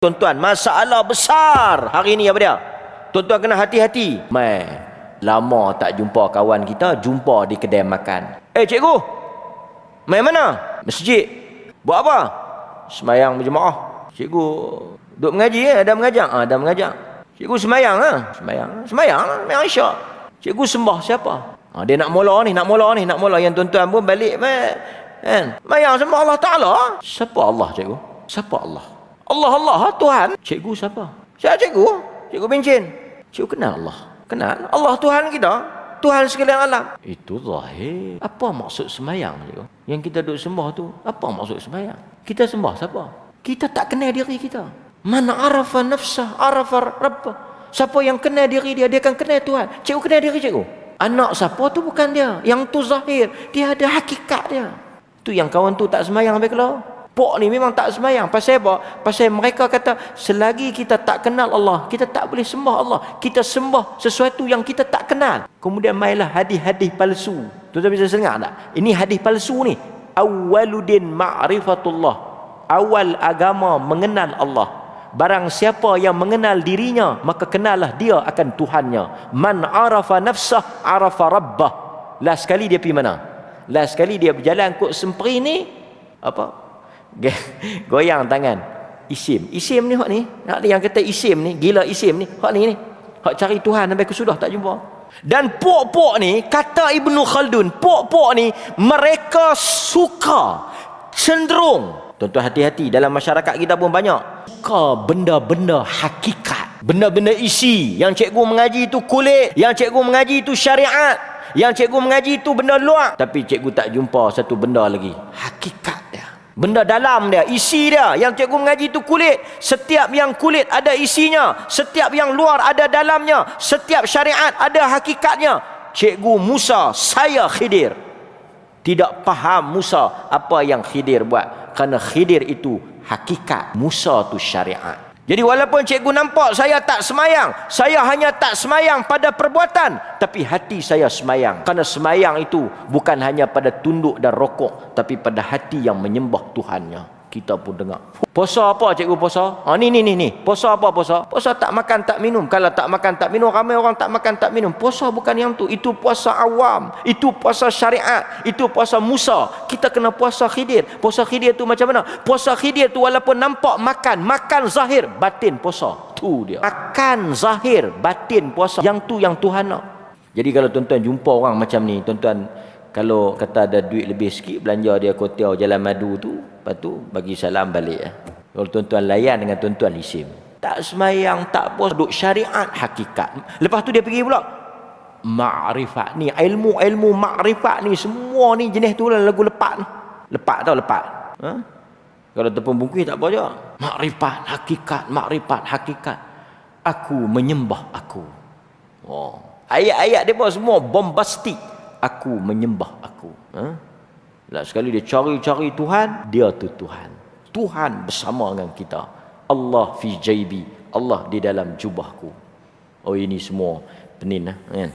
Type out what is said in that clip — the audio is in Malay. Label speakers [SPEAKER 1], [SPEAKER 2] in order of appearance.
[SPEAKER 1] Tuan-tuan, masalah besar hari ni apa dia? Tuan-tuan kena hati-hati. Lama tak jumpa kawan kita, jumpa di kedai makan. Cikgu, main mana? Masjid. Buat apa? Semayang berjemaah. Cikgu duduk mengaji, ada mengajar? Ada mengajar. Cikgu semayang lah. Semayang lah, main Aisyah. Cikgu sembah siapa? Dia nak mula ni. Yang tuan-tuan pun balik kan? Semayang sembah Allah Ta'ala. Siapa Allah, cikgu? Siapa Allah? Allah Tuhan. Cikgu siapa? Siapa cikgu? Cikgu Bencin. Cikgu kenal Allah. Kenal Allah Tuhan kita, Tuhan sekalian alam. Itu zahir. Apa maksud semayang, cikgu? Yang kita duduk sembah tu, apa maksud semayang? Kita sembah siapa? Kita tak kenal diri kita. Man arafa nafsah arafa rabbah. Siapa yang kenal diri dia akan kenal Tuhan. Cikgu kenal diri cikgu. Anak siapa tu bukan dia. Yang tu zahir. Dia ada hakikat dia. Tu yang kawan tu tak semayang sampai keluar. Pok ni memang tak semayang. Pasal apa? Pasal mereka kata, selagi kita tak kenal Allah, kita tak boleh sembah Allah. Kita sembah sesuatu yang kita tak kenal. Kemudian mainlah hadis-hadis palsu. Tuan-tuan bisa dengar tak? Ini hadis palsu ni. Awwaluddin ma'rifatullah. Awal agama mengenal Allah. Barang siapa yang mengenal dirinya, maka kenallah dia akan Tuhannya. Man arafa nafsah arafa rabbah. Last sekali dia pergi mana? Last sekali dia berjalan kot sempri ni, apa? Goyang tangan. Isim ni hak ni. Yang kata isim ni, gila isim ni, hak ni. Hak cari Tuhan sampai kesudah tak jumpa. Dan pok-pok ni, kata Ibnu Khaldun, pok-pok ni mereka suka, cenderung. Tuan-tuan hati-hati, dalam masyarakat kita pun banyak suka benda-benda hakikat, benda-benda isi. Yang cikgu mengaji itu kulit, yang cikgu mengaji itu syariat, yang cikgu mengaji itu benda luar. Tapi cikgu tak jumpa satu benda lagi, hakikat dia, benda dalam dia, isi dia. Yang cikgu mengaji itu kulit. Setiap yang kulit ada isinya, setiap yang luar ada dalamnya, setiap syariat ada hakikatnya. Cikgu Musa, saya Khidir, tidak faham Musa apa yang Khidir buat. Kerana Khidir itu hakikat, Musa itu syariat. Jadi walaupun cikgu nampak saya tak semayang, saya hanya tak semayang pada perbuatan, tapi hati saya semayang. Kerana semayang itu bukan hanya pada tunduk dan rokok, tapi pada hati yang menyembah Tuhannya. Kita pun dengar. Puasa apa cikgu puasa? Ni. Puasa apa puasa? Puasa tak makan tak minum. Kalau tak makan tak minum, ramai orang tak makan tak minum. Puasa bukan yang tu. Itu puasa awam. Itu puasa syariat. Itu puasa Musa. Kita kena puasa Khidir. Puasa Khidir tu macam mana? Puasa Khidir tu walaupun nampak makan zahir, batin puasa. Tu dia. Makan zahir, batin puasa. Yang tu yang Tuhan nak. Jadi kalau tuan-tuan jumpa orang macam ni, tuan-tuan kalau kata ada duit lebih sikit, belanja dia kotel Jalan Madu tu, lepas tu bagi salam balik. Kalau tuan-tuan layan dengan tuan-tuan isim, tak semayang, tak puas, duk syariat hakikat. Lepas tu dia pergi pula ma'rifat ni, ilmu ma'rifat ni, semua ni jenis tu lah lagu lepak ni. Lepak tau, lepak. Kalau tepung bungkus tak apa je. Ma'rifat hakikat. Aku menyembah aku. Ayat-ayat dia pun semua bombastik. Aku menyembah aku. Lah sekali dia cari Tuhan, dia tu Tuhan. Tuhan bersama dengan kita. Allah fi jaibi, Allah di dalam jubahku. Ini semua penin kan.